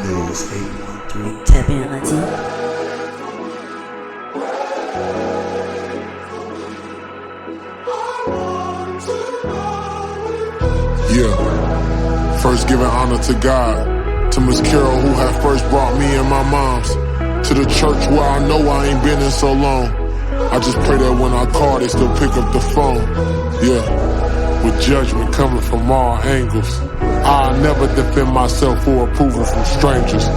Please 813. Tap in, auntie. Yeah. First giving honor to God, to Miss Carol who had first brought me and my moms to the church where I know I ain't been in so long. I just pray that when I call they still pick up the phone. Yeah, with judgment coming from all angles. I'll never defend myself for approval from strangers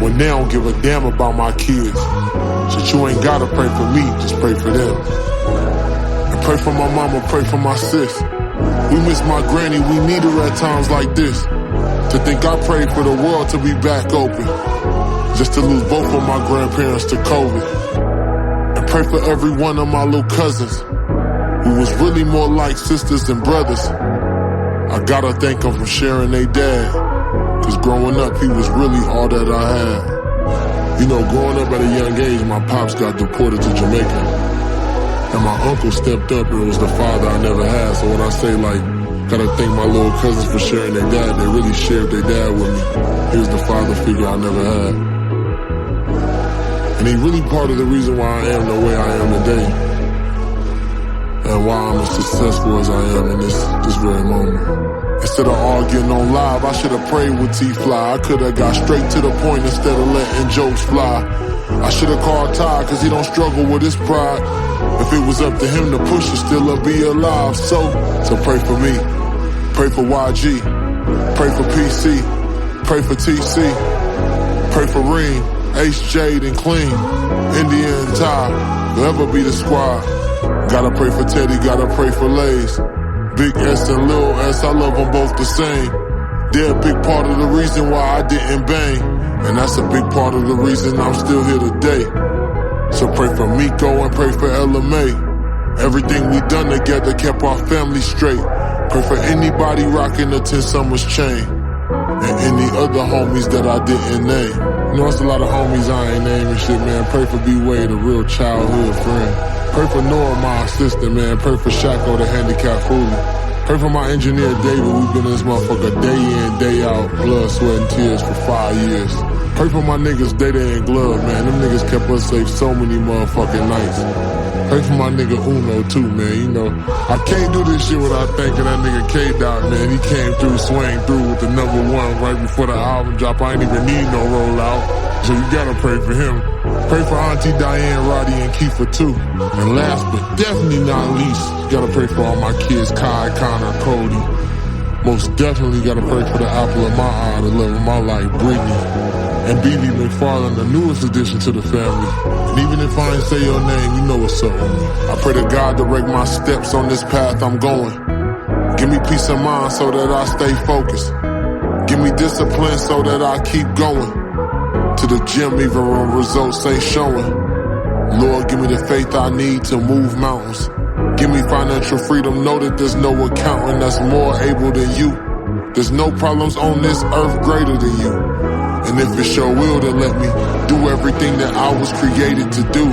when they don't give a damn about my kids. So you ain't gotta pray for me, just pray for them. And pray for my mama, pray for my sis. We miss my granny, we need her at times like this. To think I prayed for the world to be back open, just to lose both of my grandparents to COVID. And pray for every one of my little cousins, who was really more like sisters than brothers. I gotta thank them for sharing their dad, cause growing up he was really all that I had. You know, growing up at a young age, my pops got deported to Jamaica. And my uncle stepped up and was the father I never had. So when I say like, gotta thank my little cousins for sharing their dad, they really shared their dad with me. He was the father figure I never had. And he really part of the reason why I am the way I am today. And why I'm as successful as I am in this very moment. Instead of arguing on live, I should've prayed with T-Fly. I could've got straight to the point instead of letting jokes fly. I should've called Ty, cause he don't struggle with his pride. If it was up to him to push it, still I'd be alive. So pray for me, pray for YG, pray for PC, pray for TC, pray for Reem, Ace, Jade, and Clean, India and Ty, whoever be the squad. Gotta pray for Teddy, gotta pray for Lays. Big S and Lil S, I love them both the same. They're a big part of the reason why I didn't bang. And that's a big part of the reason I'm still here today. So pray for Miko and pray for LMA. Everything we done together kept our family straight. Pray for anybody rocking the 10 Summers chain. And any other homies that I didn't name. You know, it's a lot of homies I ain't naming shit, man. Pray for B-Wade, a real childhood friend. Pray for Nora, my assistant, man. Pray for Shako, the handicapped foolie. Pray for my engineer, David. We've been in this motherfucker day in, day out, blood, sweat, and tears for 5 years. Pray for my niggas, Data and Glove, man. Them niggas kept us safe so many motherfucking nights. Pray for my nigga Uno, too, man. You know, I can't do this shit without thanking that nigga K-Dot, man. He came through, swang through with the #1 right before the album drop. I ain't even need no rollout. So you gotta pray for him. Pray for Auntie Diane, Roddy, and Kiefer, too. And last but definitely not least, you gotta pray for all my kids, Kai, Connor, Cody. Most definitely gotta pray for the apple of my eye, the love of my life, Brittany. And BB McFarlane, the newest addition to the family. And even if I ain't say your name, you know what's up with me. I pray to God direct my steps on this path I'm going. Give me peace of mind so that I stay focused. Give me discipline so that I keep going. To the gym even when results ain't showing. Lord, give me the faith I need to move mountains. Give me financial freedom, know that there's no accountant that's more able than you. There's no problems on this earth greater than you. And if it's your will, then let me do everything that I was created to do.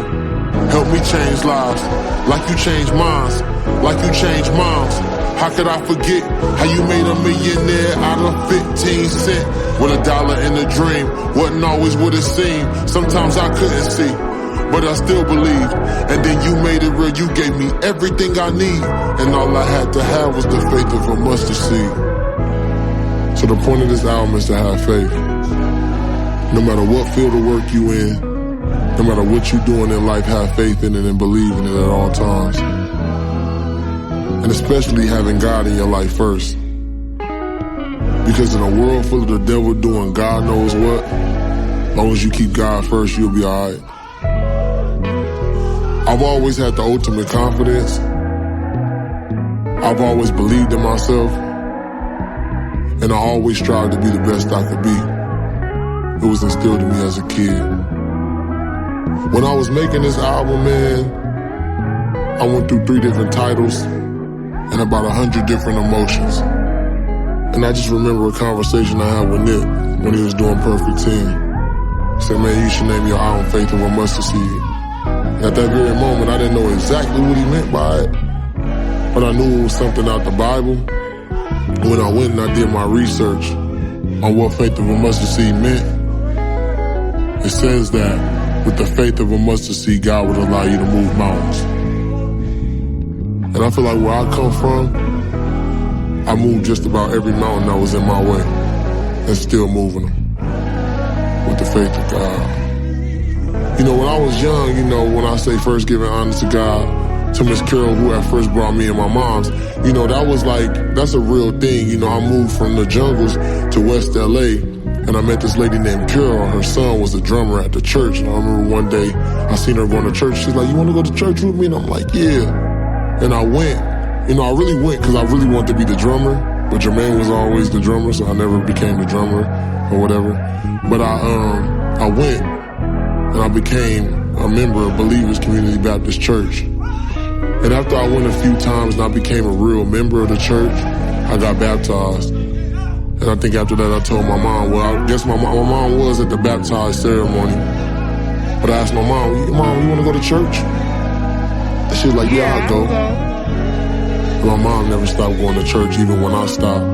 Help me change lives, like you changed minds, like you changed moms. How could I forget how you made a millionaire out of 15 cents? With $1 in a dream, wasn't always what it seemed. Sometimes I couldn't see, but I still believed. And then you made it real, you gave me everything I need. And all I had to have was the faith of a mustard seed. So the point of this album is to have faith. No matter what field of work you in, no matter what you doing in life, have faith in it and believe in it at all times. And especially having God in your life first. Because in a world full of the devil doing God knows what, as long as you keep God first, you'll be alright. I've always had the ultimate confidence. I've always believed in myself. And I always strived to be the best I could be. It was instilled in me as a kid. When I was making this album, man, I went through 3 different titles and about 100 different emotions. And I just remember a conversation I had with Nick when he was doing Perfect 10. He said, man, you should name your album Faith of a Mustard Seed. And at that very moment, I didn't know exactly what he meant by it, but I knew it was something out the Bible. When I went and I did my research on what Faith of a Mustard Seed meant, It says that with the faith of a mustard seed, God would allow you to move mountains. And I feel like where I come from, I moved just about every mountain that was in my way and still moving them with the faith of God. You know, when I was young, you know, when I say first giving honor to God, to Miss Carol, who at first brought me and my mom's, you know, that was like, that's a real thing. You know, I moved from the jungles to West LA, and I met this lady named Carol. Her son was a drummer at the church, and I remember one day I seen her going to church. She's like, "You want to go to church with me?" And I'm like, "Yeah." And I went. You know, I really went because I really wanted to be the drummer, but Jermaine was always the drummer, so I never became the drummer or whatever. But I went, and I became a member of Believers Community Baptist Church. And after I went a few times and I became a real member of the church, I got baptized. And I think after that I told my mom, well, I guess my mom was at the baptized ceremony. But I asked my mom, you want to go to church? And she was like, yeah, I'll go. And my mom never stopped going to church even when I stopped.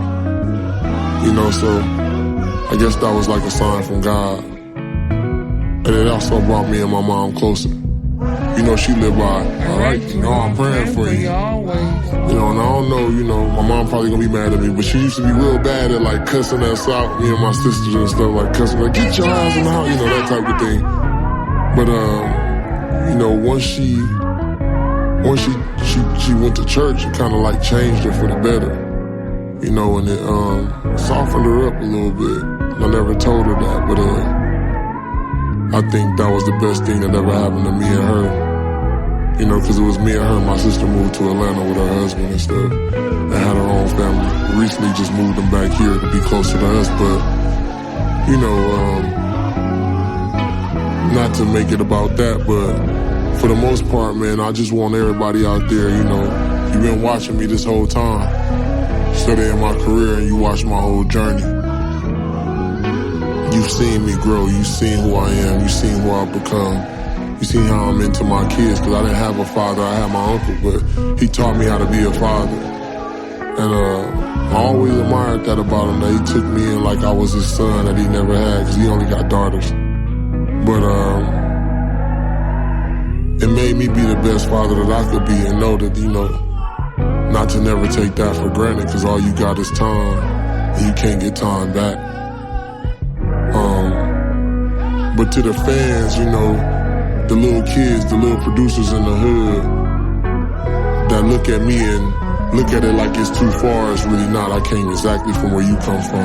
You know, so I guess that was like a sign from God. And it also brought me and my mom closer. You know, she lived by, all right, you know, I'm praying for you. You know, and I don't know, you know, my mom probably gonna be mad at me, but she used to be real bad at like cussing us out, me and my sisters and stuff, like cussing, like, get your ass in the house, you know, that type of thing. But, you know, once she went to church, it kind of like changed her for the better. You know, and it softened her up a little bit. I never told her that, but I think that was the best thing that ever happened to me and her. You know, because it was me and her. My sister moved to Atlanta with her husband and stuff and had her own family. Recently just moved them back here to be closer to us. But, you know, not to make it about that, but for the most part, man, I just want everybody out there, you know, you've been watching me this whole time, studying my career, and you watched my whole journey. You've seen me grow. You've seen who I am. You've seen who I've become. You've seen how I'm into my kids, because I didn't have a father. I had my uncle, but he taught me how to be a father. And I always admired that about him, that he took me in like I was his son that he never had, because he only got daughters. But it made me be the best father that I could be, and know that, you know, not to never take that for granted, because all you got is time, and you can't get time back. But to the fans, you know, the little kids, the little producers in the hood that look at me and look at it like it's too far, it's really not. I came exactly from where you come from.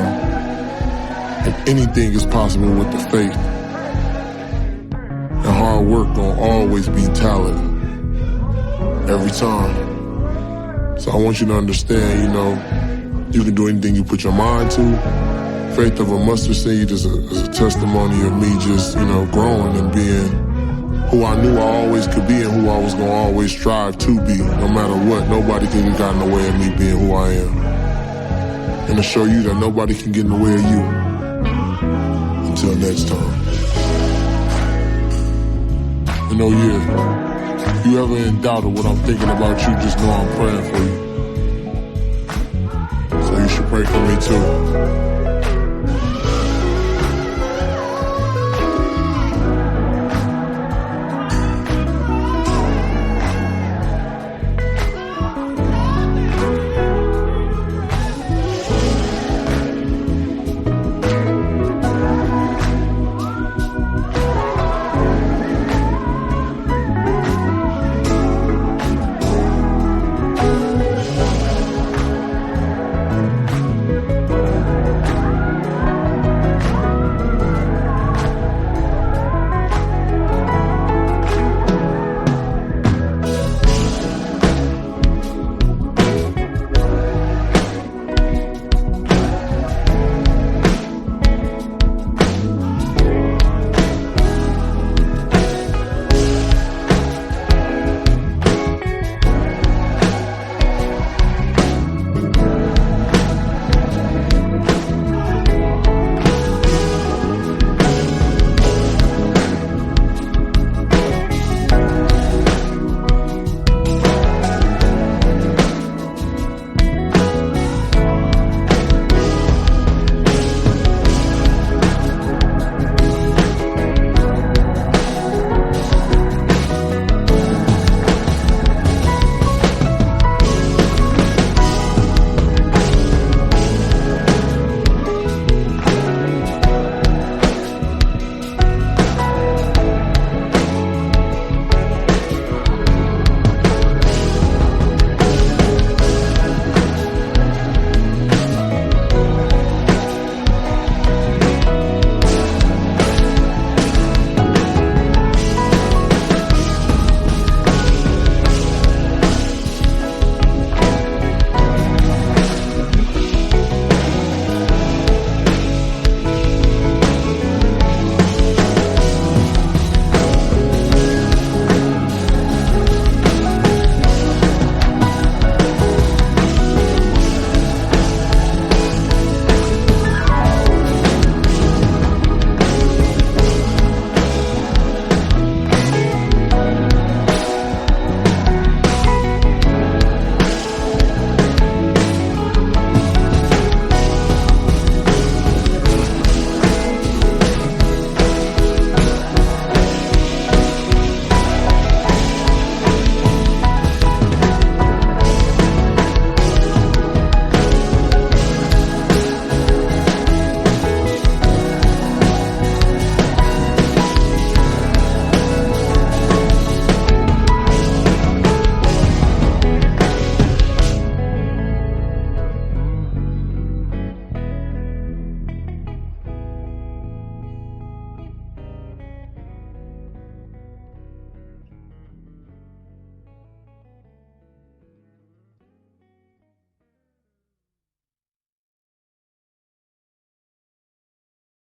And anything is possible with the faith. And hard work gonna always be talent. Every time. So I want you to understand, you know, you can do anything you put your mind to. Faith of a mustard seed is a testimony of me just, you know, growing and being who I knew I always could be and who I was going to always strive to be, no matter what. Nobody could have gotten in the way of me being who I am. And to show you that nobody can get in the way of you. Until next time. You know, yeah, if you ever in doubt of what I'm thinking about you, just know I'm praying for you. So you should pray for me too.